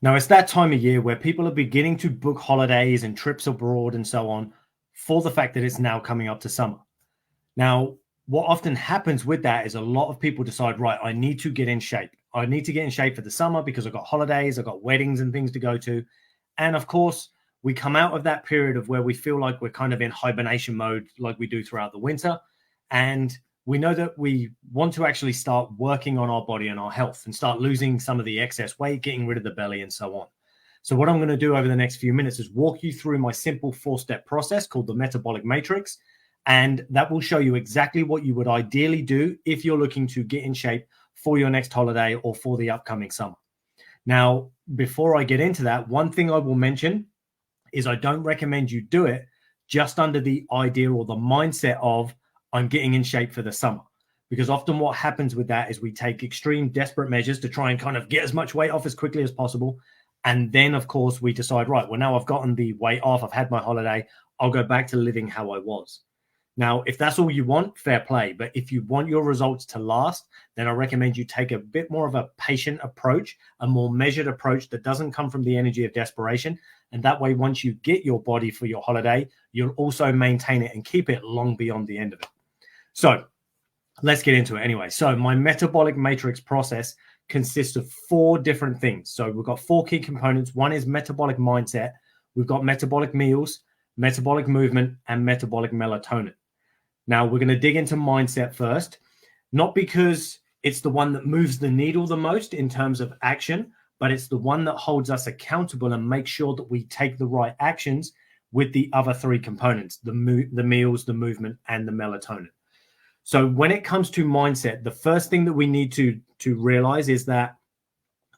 Now, it's that time of year where people are beginning to book holidays and trips abroad and so on for the fact that it's now coming up to summer. Now, what often happens with that is a lot of people decide, right, I need to get in shape. I need to get in shape for the summer because I've got holidays, I've got weddings and things to go to. And of course, we come out of that period of where we feel like we're kind of in hibernation mode like we do throughout the winter. And we know that we want to actually start working on our body and our health and start losing some of the excess weight, getting rid of the belly and so on. So what I'm going to do over the next few minutes is walk you through my simple 4-step process called the metabolic matrix. And that will show you exactly what you would ideally do if you're looking to get in shape for your next holiday or for the upcoming summer. Now, before I get into that, one thing I will mention is I don't recommend you do it just under the idea or the mindset of I'm getting in shape for the summer. Because often what happens with that is we take extreme desperate measures to try and kind of get as much weight off as quickly as possible. And then, of course, we decide, right, well, now I've gotten the weight off, I've had my holiday, I'll go back to living how I was. Now, if that's all you want, fair play. But if you want your results to last, then I recommend you take a bit more of a patient approach, a more measured approach that doesn't come from the energy of desperation. And that way, once you get your body for your holiday, you'll also maintain it and keep it long beyond the end of it. So let's get into it anyway. So my metabolic matrix process consists of 4 different things. So we've got 4 key components. One is metabolic mindset. We've got metabolic meals, metabolic movement, and metabolic melatonin. Now we're going to dig into mindset first, not because it's the one that moves the needle the most in terms of action, but it's the one that holds us accountable and makes sure that we take the right actions with the other 3 components, the meals, the movement, and the melatonin. So when it comes to mindset, the first thing that we need to realize is that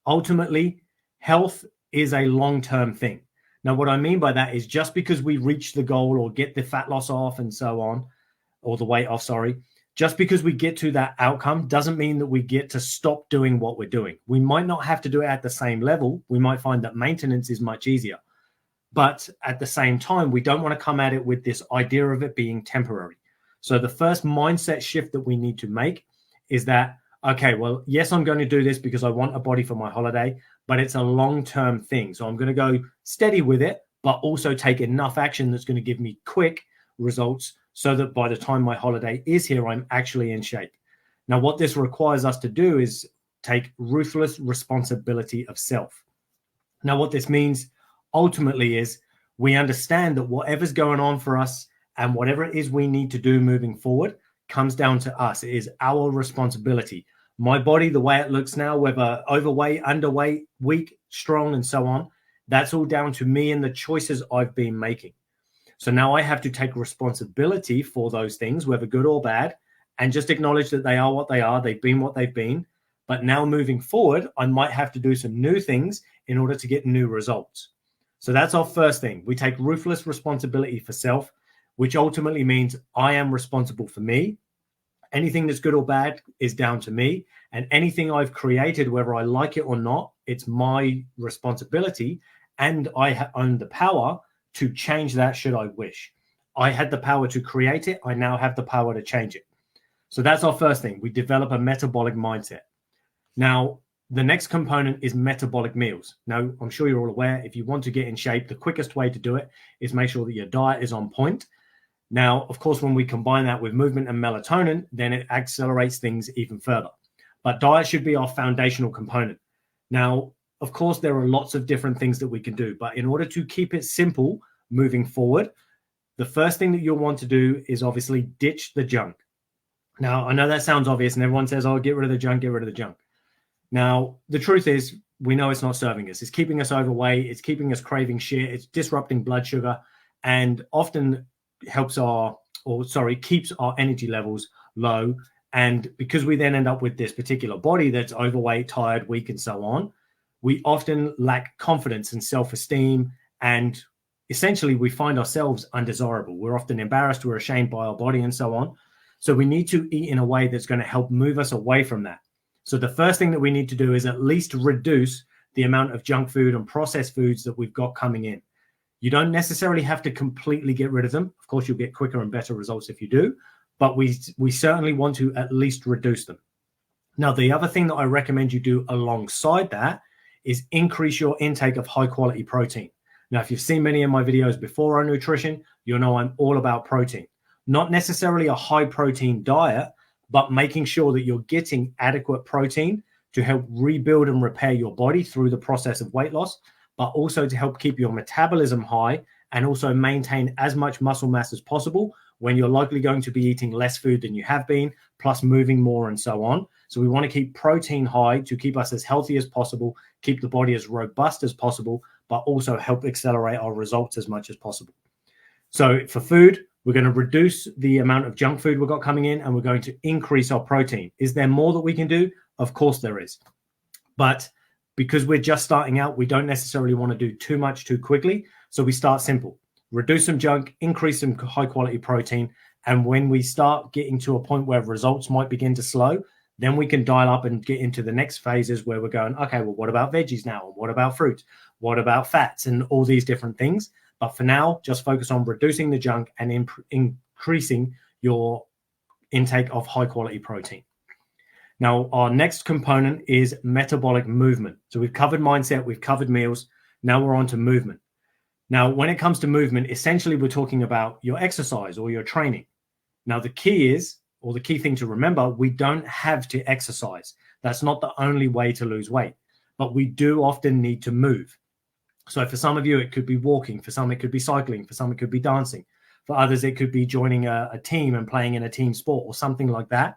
ultimately health is a long-term thing. Now, what I mean by that is just because we reach the goal or get the fat loss off and so on, or the weight off, sorry, just because we get to that outcome doesn't mean that we get to stop doing what we're doing. We might not have to do it at the same level. We might find that maintenance is much easier. But at the same time, we don't want to come at it with this idea of it being temporary. So the first mindset shift that we need to make is that, okay, well, yes, I'm going to do this because I want a body for my holiday, but it's a long-term thing. So I'm going to go steady with it, but also take enough action that's going to give me quick results so that by the time my holiday is here, I'm actually in shape. Now, what this requires us to do is take ruthless responsibility of self. Now, what this means ultimately is we understand that whatever's going on for us and whatever it is we need to do moving forward comes down to us. It is our responsibility. My body, the way it looks now, whether overweight, underweight, weak, strong, and so on, that's all down to me and the choices I've been making. So now I have to take responsibility for those things, whether good or bad, and just acknowledge that they are what they are. They've been what they've been. But now moving forward, I might have to do some new things in order to get new results. So that's our first thing. We take ruthless responsibility for self, which ultimately means I am responsible for me. Anything that's good or bad is down to me. And anything I've created, whether I like it or not, it's my responsibility. And I own the power to change that should I wish. I had the power to create it. I now have the power to change it. So that's our first thing. We develop a metabolic mindset. Now, the next component is metabolic meals. Now, I'm sure you're all aware, if you want to get in shape, the quickest way to do it is make sure that your diet is on point. Now, of course, when we combine that with movement and melatonin, then it accelerates things even further. But diet should be our foundational component. Now, of course, there are lots of different things that we can do, but in order to keep it simple moving forward, the first thing that you'll want to do is obviously ditch the junk. Now, I know that sounds obvious and everyone says, oh, get rid of the junk, get rid of the junk. Now, the truth is we know it's not serving us. It's keeping us overweight. It's keeping us craving shit. It's disrupting blood sugar and often keeps our energy levels low. And because we then end up with this particular body that's overweight, tired, weak, and so on, we often lack confidence and self-esteem. And essentially we find ourselves undesirable. We're often embarrassed. We're ashamed by our body and so on. So we need to eat in a way that's going to help move us away from that. So the first thing that we need to do is at least reduce the amount of junk food and processed foods that we've got coming in. You don't necessarily have to completely get rid of them. Of course, you'll get quicker and better results if you do, but we certainly want to at least reduce them. Now, the other thing that I recommend you do alongside that is increase your intake of high quality protein. Now, if you've seen many of my videos before on nutrition, you'll know I'm all about protein. Not necessarily a high protein diet, but making sure that you're getting adequate protein to help rebuild and repair your body through the process of weight loss, but also to help keep your metabolism high and also maintain as much muscle mass as possible when you're likely going to be eating less food than you have been, plus moving more and so on. So we want to keep protein high to keep us as healthy as possible, keep the body as robust as possible, but also help accelerate our results as much as possible. So for food, we're going to reduce the amount of junk food we've got coming in, and we're going to increase our protein. Is there more that we can do? Of course there is. But because we're just starting out, we don't necessarily want to do too much too quickly. So we start simple. Reduce some junk, increase some high quality protein. And when we start getting to a point where results might begin to slow, then we can dial up and get into the next phases where we're going, okay, well, what about veggies now? What about fruit? What about fats and all these different things? But for now, just focus on reducing the junk and increasing your intake of high quality protein. Now, our next component is metabolic movement. So we've covered mindset, we've covered meals. Now we're on to movement. Now, when it comes to movement, essentially we're talking about your exercise or your training. Now, the key thing to remember, we don't have to exercise. That's not the only way to lose weight, but we do often need to move. So for some of you, it could be walking. For some, it could be cycling. For some, it could be dancing. For others, it could be joining a team and playing in a team sport or something like that.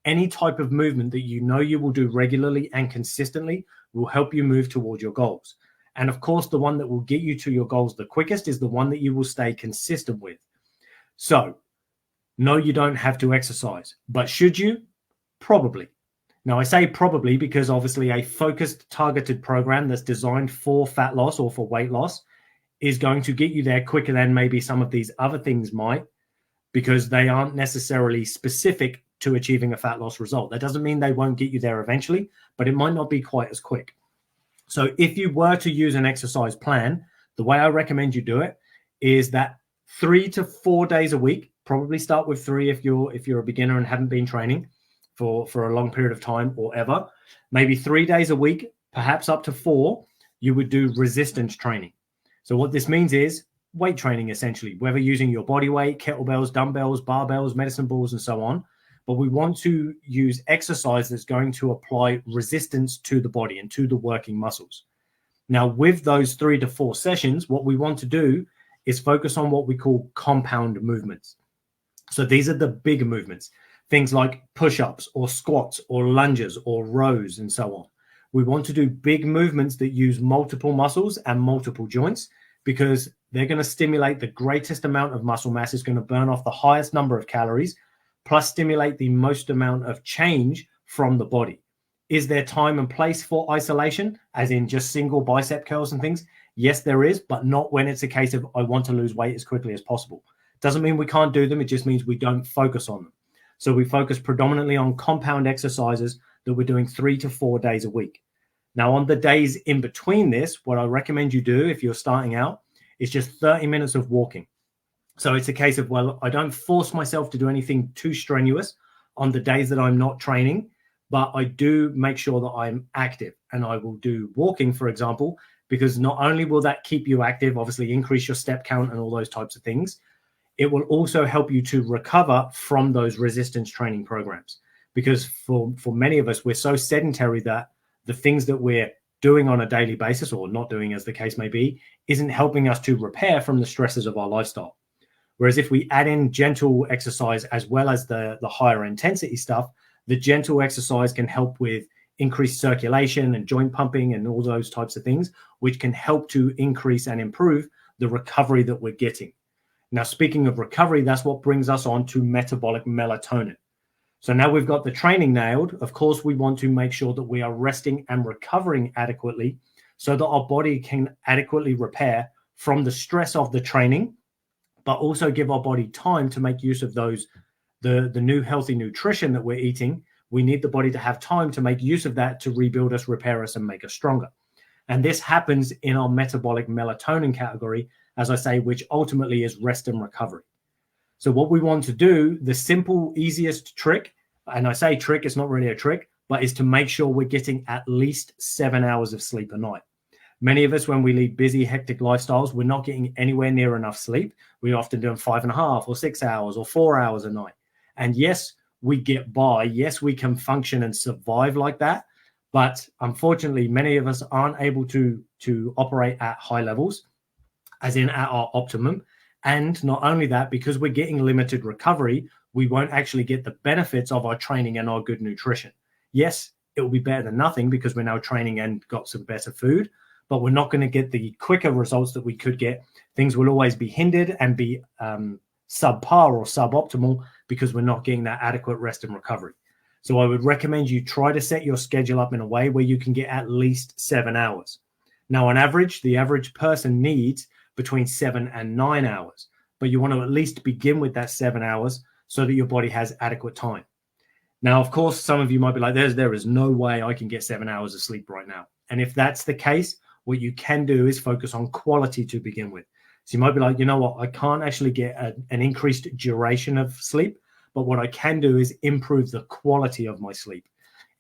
Any type of movement that you know you will do regularly and consistently will help you move towards your goals. And of course, the one that will get you to your goals the quickest is the one that you will stay consistent with. So, no, you don't have to exercise, but should you? Probably. Now, I say probably because obviously a focused, targeted program that's designed for fat loss or for weight loss is going to get you there quicker than maybe some of these other things might, because they aren't necessarily specific to achieving a fat loss result. That doesn't mean they won't get you there eventually, but it might not be quite as quick. So if you were to use an exercise plan, the way I recommend you do it is that 3 to 4 days a week, probably start with 3 if you're a beginner and haven't been training for a long period of time or ever, maybe 3 days a week, perhaps up to 4, you would do resistance training. So what this means is weight training, essentially, whether using your body weight, kettlebells, dumbbells, barbells, medicine balls, and so on. But we want to use exercise that's going to apply resistance to the body and to the working muscles. Now, with those 3 to 4 sessions, what we want to do is focus on what we call compound movements. So these are the big movements, things like push-ups or squats or lunges or rows and so on. We want to do big movements that use multiple muscles and multiple joints because they're going to stimulate the greatest amount of muscle mass. It's going to burn off the highest number of calories, plus stimulate the most amount of change from the body. Is there time and place for isolation, as in just single bicep curls and things? Yes, there is, but not when it's a case of I want to lose weight as quickly as possible. Doesn't mean we can't do them. It just means we don't focus on them. So we focus predominantly on compound exercises that we're doing 3 to 4 days a week. Now, on the days in between this, what I recommend you do if you're starting out is just 30 minutes of walking. So it's a case of, well, I don't force myself to do anything too strenuous on the days that I'm not training, but I do make sure that I'm active. And I will do walking, for example, because not only will that keep you active, obviously increase your step count and all those types of things, it will also help you to recover from those resistance training programs. Because for many of us, we're so sedentary that the things that we're doing on a daily basis, or not doing as the case may be, isn't helping us to repair from the stresses of our lifestyle. Whereas if we add in gentle exercise as well as the higher intensity stuff, the gentle exercise can help with increased circulation and joint pumping and all those types of things, which can help to increase and improve the recovery that we're getting. Now, speaking of recovery, that's what brings us on to metabolic melatonin. So now we've got the training nailed. Of course, we want to make sure that we are resting and recovering adequately so that our body can adequately repair from the stress of the training, but also give our body time to make use of those, the new healthy nutrition that we're eating. We need the body to have time to make use of that to rebuild us, repair us, and make us stronger. And this happens in our metabolic melatonin category, as I say, which ultimately is rest and recovery. So what we want to do, the simple, easiest trick, and I say trick, it's not really a trick, but is to make sure we're getting at least 7 hours of sleep a night. Many of us, when we lead busy, hectic lifestyles, we're not getting anywhere near enough sleep. We're often doing 5.5 or 6 hours or 4 hours a night. And yes, we get by. Yes, we can function and survive like that. But unfortunately, many of us aren't able to operate at high levels, as in at our optimum. And not only that, because we're getting limited recovery, we won't actually get the benefits of our training and our good nutrition. Yes, it will be better than nothing because we're now training and got some better food, but we're not going to get the quicker results that we could get. Things will always be hindered and be subpar or suboptimal because we're not getting that adequate rest and recovery. So I would recommend you try to set your schedule up in a way where you can get at least 7 hours. Now, on average, the average person needs between 7 and 9 hours, but you want to at least begin with that 7 hours so that your body has adequate time. Now, of course, some of you might be like, there is no way I can get 7 hours of sleep right now. And if that's the case, what you can do is focus on quality to begin with. So you might be like, you know what, I can't actually get an increased duration of sleep, but what I can do is improve the quality of my sleep,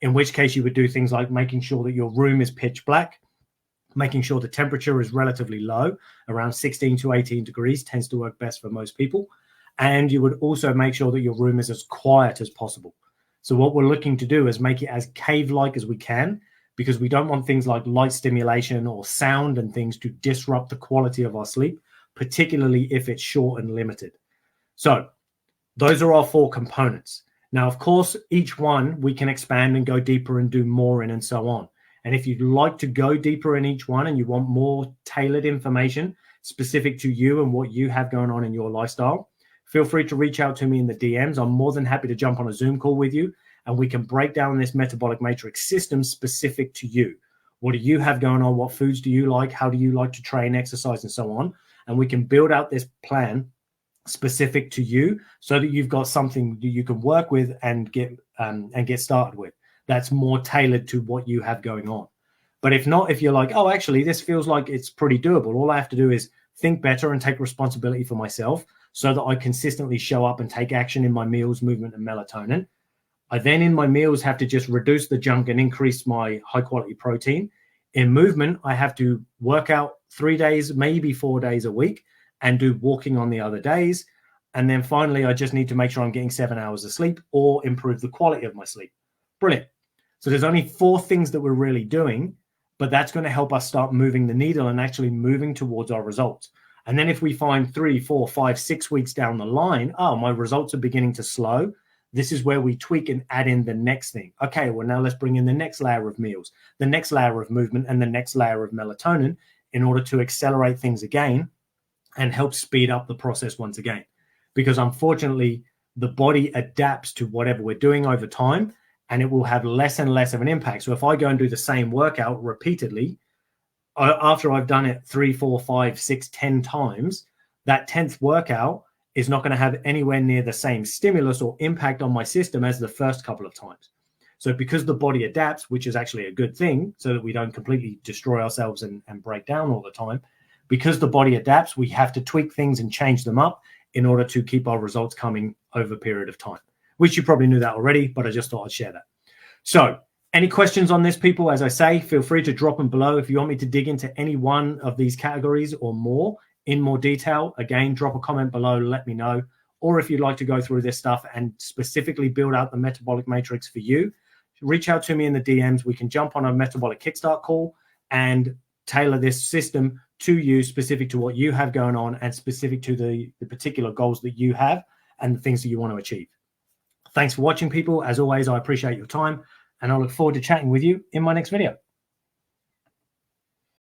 in which case you would do things like making sure that your room is pitch black, making sure the temperature is relatively low, around 16 to 18 degrees tends to work best for most people. And you would also make sure that your room is as quiet as possible. So what we're looking to do is make it as cave-like as we can, because we don't want things like light stimulation or sound and things to disrupt the quality of our sleep, particularly if it's short and limited. So those are our 4 components. Now, of course, each one we can expand and go deeper and do more in and so on. And if you'd like to go deeper in each one and you want more tailored information specific to you and what you have going on in your lifestyle, feel free to reach out to me in the DMs. I'm more than happy to jump on a Zoom call with you and we can break down this metabolic matrix system specific to you. What do you have going on? What foods do you like? How do you like to train, exercise, and so on? And we can build out this plan specific to you so that you've got something that you can work with and get started with that's more tailored to what you have going on. But if not, if you're like, oh, actually, this feels like it's pretty doable, all I have to do is think better and take responsibility for myself so that I consistently show up and take action in my meals, movement, and melatonin. I then in my meals have to just reduce the junk and increase my high quality protein. In movement, I have to work out 3 days, maybe 4 days a week and do walking on the other days. And then finally, I just need to make sure I'm getting 7 hours of sleep or improve the quality of my sleep. Brilliant. So there's only 4 things that we're really doing, but that's going to help us start moving the needle and actually moving towards our results. And then if we find 3, 4, 5, 6 weeks down the line, oh, my results are beginning to slow. This is where we tweak and add in the next thing. Okay, well, now let's bring in the next layer of meals, the next layer of movement, and the next layer of melatonin in order to accelerate things again and help speed up the process once again. Because unfortunately, the body adapts to whatever we're doing over time, and it will have less and less of an impact. So if I go and do the same workout repeatedly, after I've done it 3, 4, 5, 6, 10 times, that 10th workout is not going to have anywhere near the same stimulus or impact on my system as the first couple of times. So because the body adapts, which is actually a good thing, so that we don't completely destroy ourselves and break down all the time, because the body adapts, we have to tweak things and change them up in order to keep our results coming over a period of time, which you probably knew that already, but I just thought I'd share that. So any questions on this, people? As I say, feel free to drop them below. If you want me to dig into any one of these categories or more in more detail, again, drop a comment below, let me know. Or if you'd like to go through this stuff and specifically build out the metabolic matrix for you, reach out to me in the DMs. We can jump on a metabolic kickstart call and tailor this system to you, specific to what you have going on and specific to the particular goals that you have and the things that you want to achieve. Thanks for watching, people. As always, I appreciate your time and I look forward to chatting with you in my next video.